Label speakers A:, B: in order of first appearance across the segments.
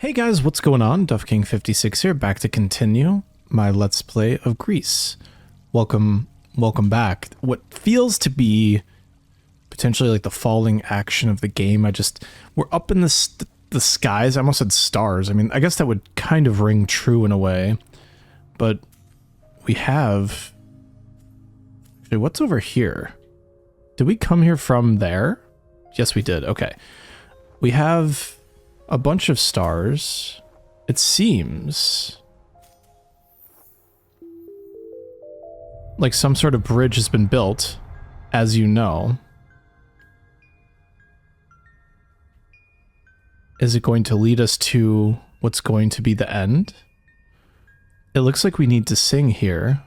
A: Hey guys, what's going on? DuffKing56 here, back to continue my Let's Play of Gris. Welcome back. What feels to be potentially like the falling action of the game. We're up in the skies. I almost said stars. I mean, I guess that would kind of ring true in a way, but we have... Actually, what's over here? Did we come here from there? Yes, we did. Okay. We have a bunch of stars. It seems like some sort of bridge has been built, as you know. Is it going to lead us to what's going to be the end? It looks like we need to sing here.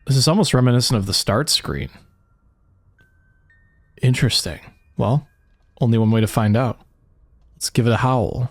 A: This is almost reminiscent of the start screen. Interesting. Well, only one way to find out. Let's give it a howl.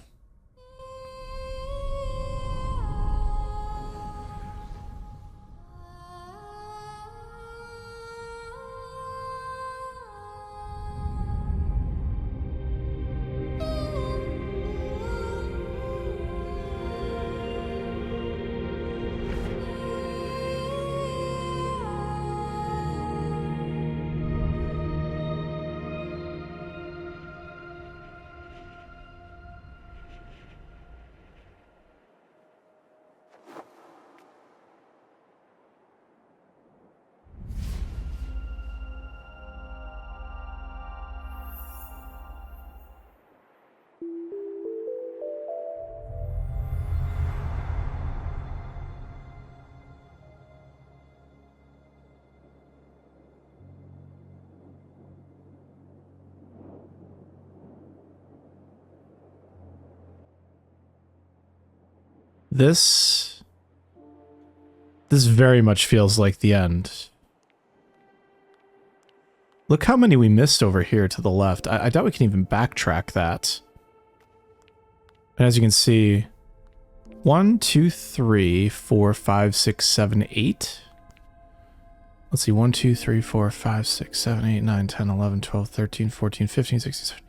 A: This very much feels like the end. Look how many we missed over here to the left. I doubt we can even backtrack that. And as you can see, 1, 2, 3, 4, 5, 6, 7, 8. Let's see, 1, 2, 3, 4, 5, 6, 7, 8, 9, 10, 11, 12, 13, 14, 15, 16, 17,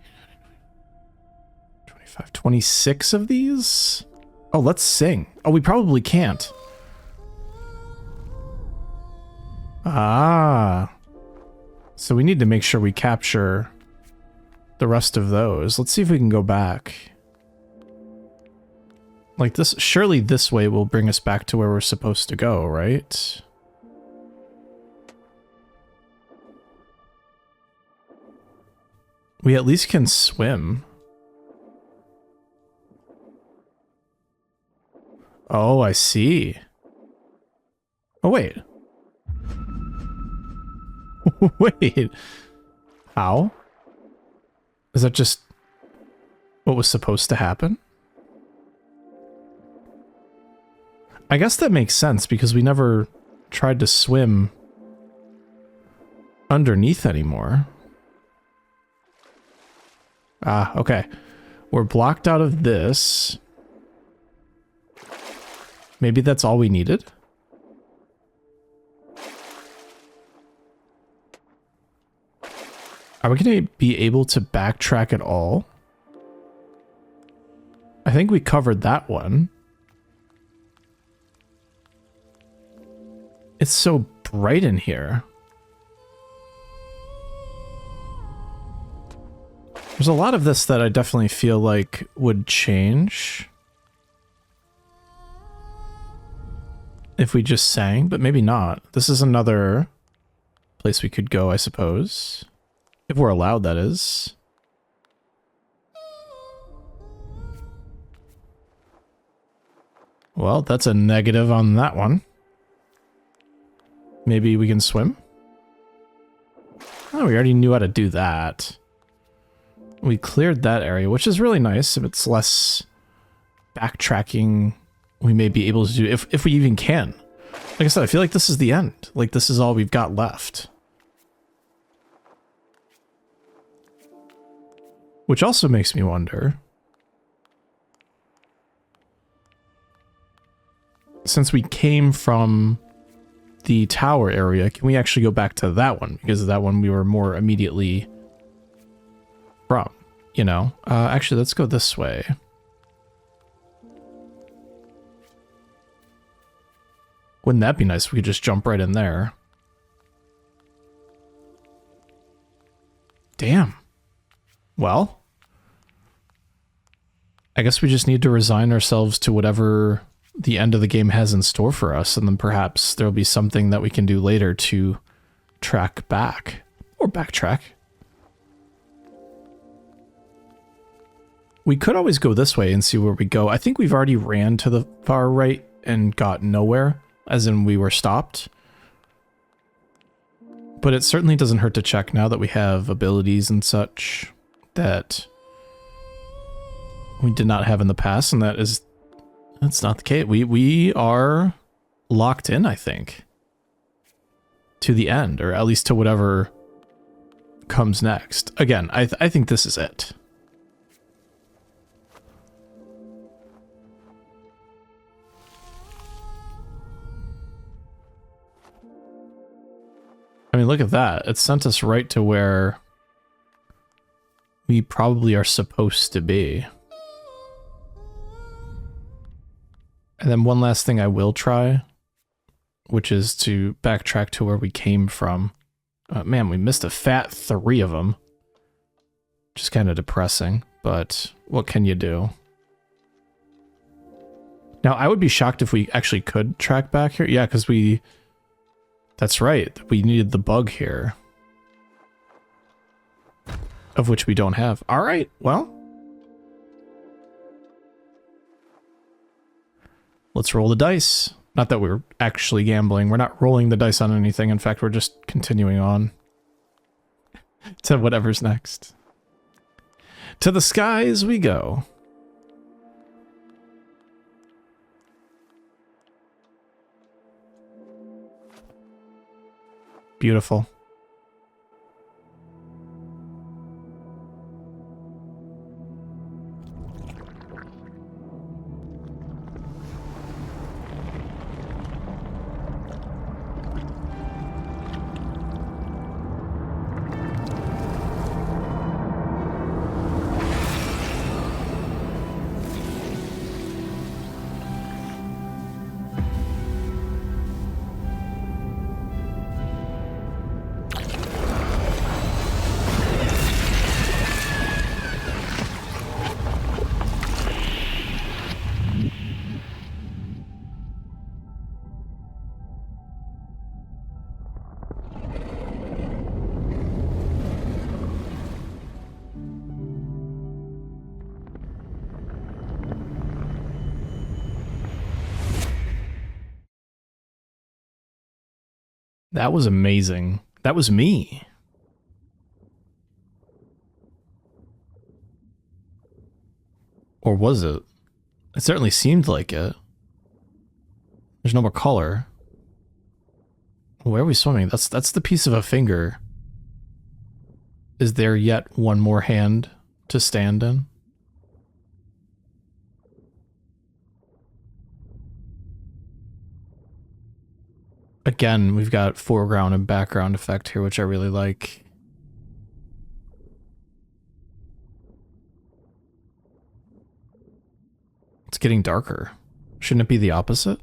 A: 25, 26 of these? Oh, let's sing. Oh, we probably can't. Ah. So we need to make sure we capture the rest of those. Let's see if we can go back. Like this, surely this way will bring us back to where we're supposed to go, right? We at least can swim. Oh, I see. Oh, wait. Wait. How? Is that just what was supposed to happen? I guess that makes sense because we never tried to swim underneath anymore. Ah, okay. We're blocked out of this. Maybe that's all we needed? Are we going to be able to backtrack at all? I think we covered that one. It's so bright in here. There's a lot of this that I definitely feel like would change if we just sang, but maybe not. This is another place we could go, I suppose. If we're allowed, that is. Well, that's a negative on that one. Maybe we can swim? Oh, we already knew how to do that. We cleared that area, which is really nice. If it's less backtracking we may be able to do, if we even can. Like I said, I feel like this is the end. Like, this is all we've got left. Which also makes me wonder, since we came from the tower area, can we actually go back to that one? Because that one we were more immediately from. you know. Actually, let's go this way. Wouldn't that be nice if we could just jump right in there? Damn. Well, I guess we just need to resign ourselves to whatever the end of the game has in store for us, and then perhaps there'll be something that we can do later to track back. Or backtrack. We could always go this way and see where we go. I think we've already ran to the far right and got nowhere, as in we were stopped. But it certainly doesn't hurt to check now that we have abilities and such that we did not have in the past, and that's not the case. We are locked in, I think, to the end, or at least to whatever comes next. Again, I think this is it. I mean, look at that. It sent us right to where we probably are supposed to be. And then one last thing I will try, which is to backtrack to where we came from. Man, we missed a fat 3 of them. Just kind of depressing, but what can you do? Now, I would be shocked if we actually could track back here. Yeah, because that's right. We needed the bug here. Of which we don't have. All right, well. Let's roll the dice. Not that we're actually gambling. We're not rolling the dice on anything. In fact, we're just continuing on to whatever's next. To the skies we go. Beautiful. That was amazing. That was me. Or was it? It certainly seemed like it. There's no more color. Where are we swimming? That's the piece of a finger. Is there yet one more hand to stand in? Again, we've got foreground and background effect here, which I really like. It's getting darker. Shouldn't it be the opposite?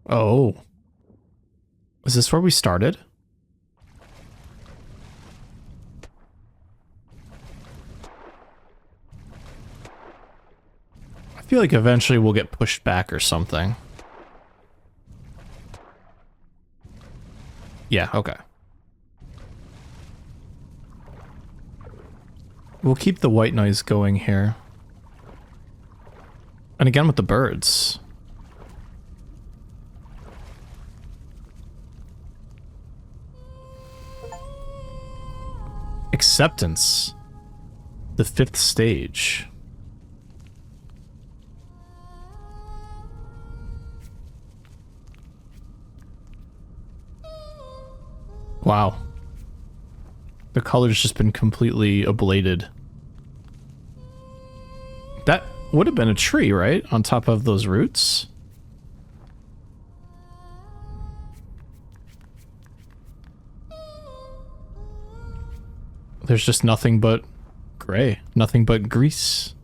A: Oh. Is this where we started? I feel like eventually we'll get pushed back or something. Yeah, okay. We'll keep the white noise going here. And again with the birds. Acceptance. The 5th stage. Wow. The color's just been completely ablated. That would have been a tree, right? On top of those roots? There's just nothing but gray, nothing but Gris.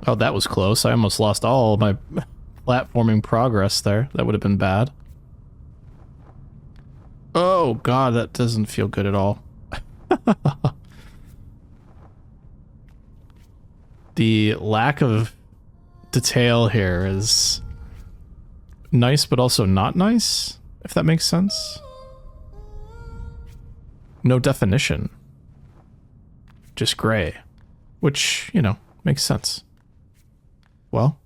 A: Oh, that was close. I almost lost all my platforming progress there. That would have been bad. Oh god, that doesn't feel good at all. The lack of detail here is nice, but also not nice, if that makes sense. No definition. Just gray. Which, you know, makes sense. Well.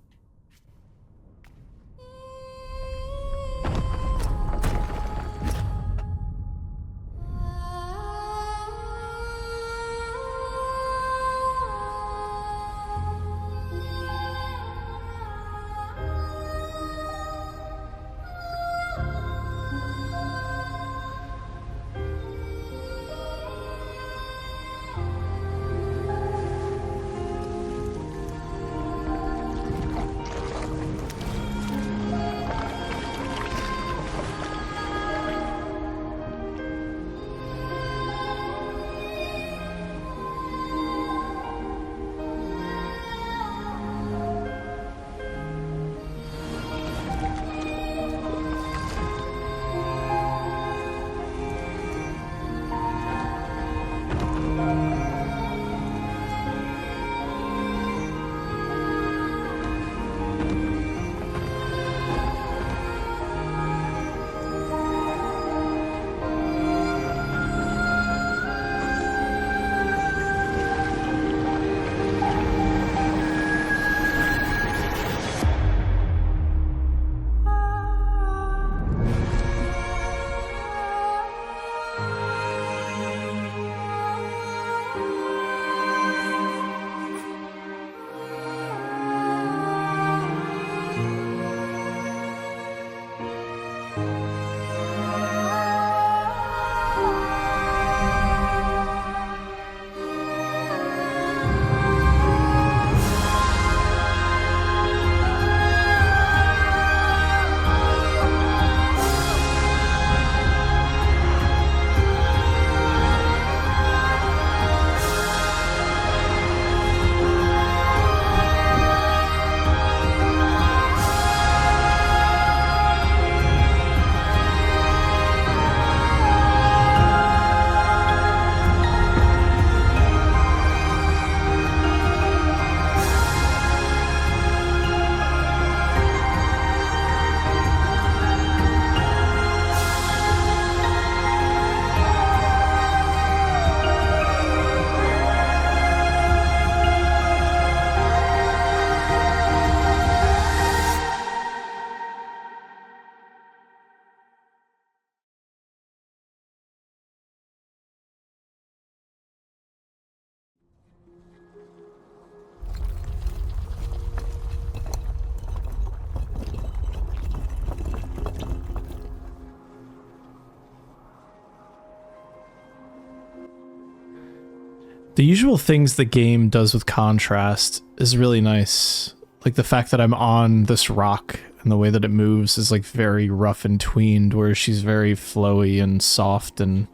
A: The usual things the game does with contrast is really nice. Like the fact that I'm on this rock and the way that it moves is like very rough and tweened, whereas she's very flowy and soft and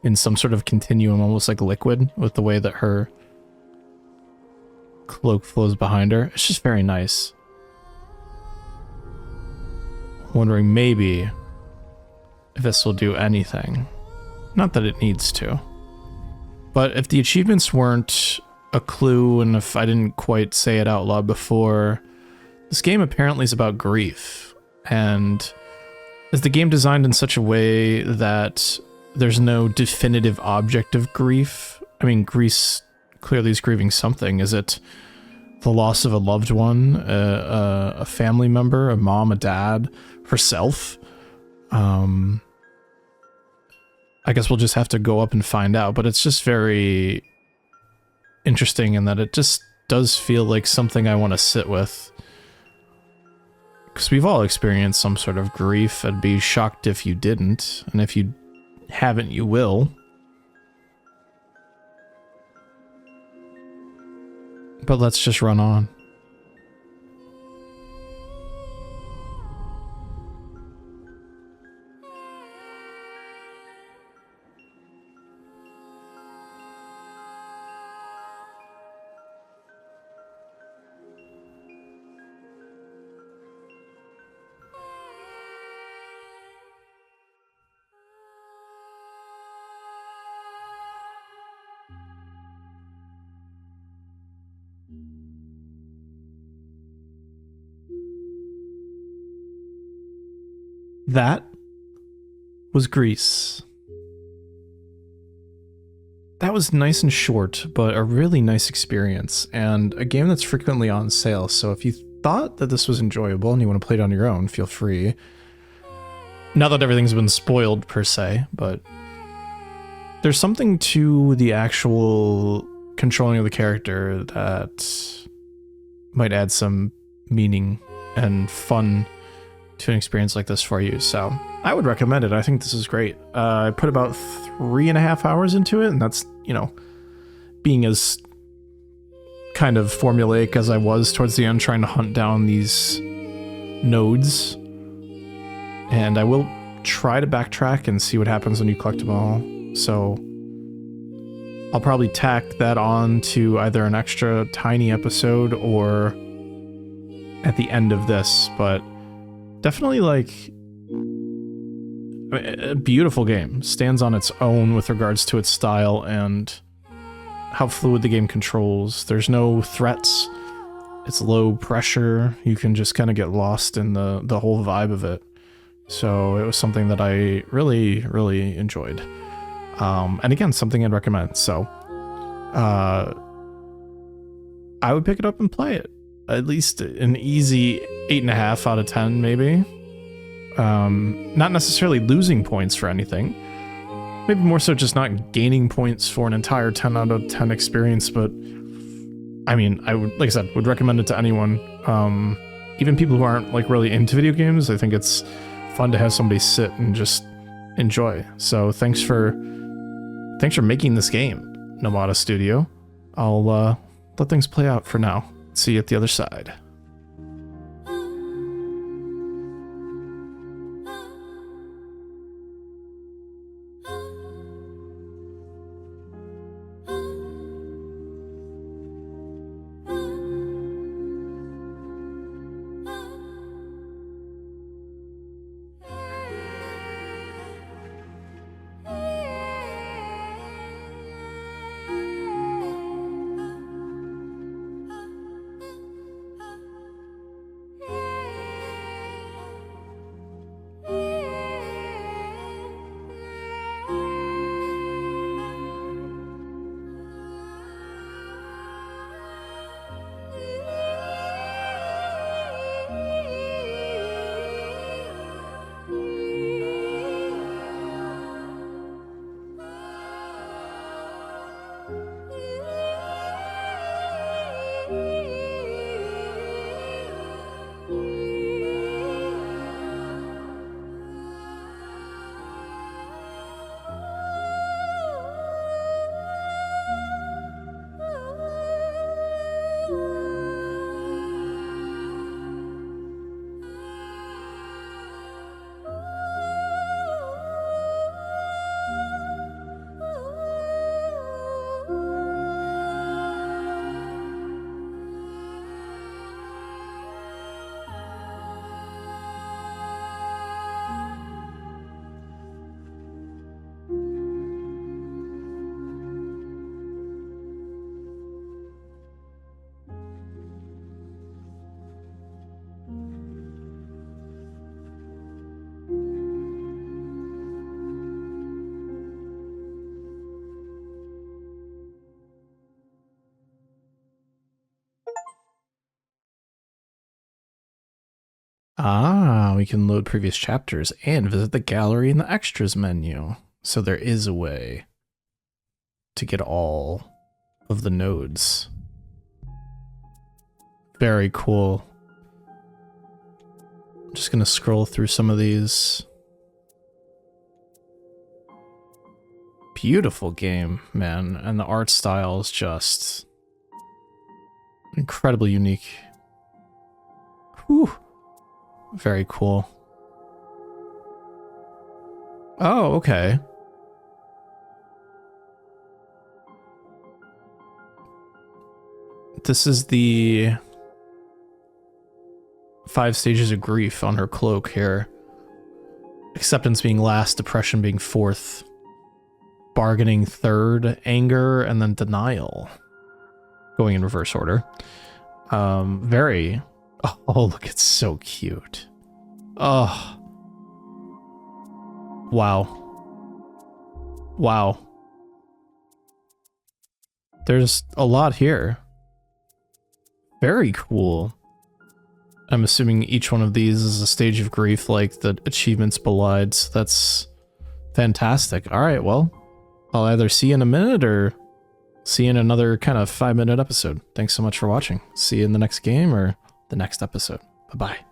A: in some sort of continuum, almost like liquid, with the way that her cloak flows behind her. It's just very nice. Wondering maybe if this will do anything. Not that it needs to. But if the achievements weren't a clue, and if I didn't quite say it out loud before, this game apparently is about grief. And is the game designed in such a way that there's no definitive object of grief? I mean, Gris clearly is grieving something. Is it the loss of a loved one, a family member, a mom, a dad, herself? I guess we'll just have to go up and find out, but it's just very interesting in that it just does feel like something I want to sit with. Because we've all experienced some sort of grief. I'd be shocked if you didn't, and if you haven't, you will. But let's just run on. That was Gris. That was nice and short, but a really nice experience, and a game that's frequently on sale, so if you thought that this was enjoyable and you want to play it on your own, feel free. Not that everything's been spoiled, per se, but there's something to the actual controlling of the character that might add some meaning and fun to an experience like this for you, so I would recommend it. I think this is great. I put about 3.5 hours into it, and that's, you know, being as kind of formulaic as I was towards the end, trying to hunt down these nodes. And I will try to backtrack and see what happens when you collect them all. So I'll probably tack that on to either an extra tiny episode or at the end of this, but definitely, like, a beautiful game. Stands on its own with regards to its style and how fluid the game controls. There's no threats. It's low pressure. You can just kind of get lost in the whole vibe of it. So it was something that I really, really enjoyed. And again, something I'd recommend. So I would pick it up and play it. At least an easy 8.5 out of 10, maybe. Not necessarily losing points for anything. Maybe more so just not gaining points for an entire 10 out of 10 experience, but I mean, I would, like I said, would recommend it to anyone. Even people who aren't like really into video games. I think it's fun to have somebody sit and just enjoy. So thanks for making this game, Nomada Studio. I'll let things play out for now. See you at the other side. Ah, we can load previous chapters and visit the gallery in the extras menu. So there is a way to get all of the nodes. Very cool. I'm just gonna scroll through some of these. Beautiful game, man, and the art style is just Incredibly unique. Whew. Very cool. Oh, okay. This is the 5 stages of grief on her cloak here. Acceptance being last, depression being fourth, bargaining third, anger, and then denial. Going in reverse order. Very... Oh, look, it's so cute. Oh. Wow. Wow. There's a lot here. Very cool. I'm assuming each one of these is a stage of grief like the achievements belied, so that's fantastic. Alright, well, I'll either see you in a minute or see you in another kind of 5-minute episode. Thanks so much for watching. See you in the next game or the next episode. Bye-bye.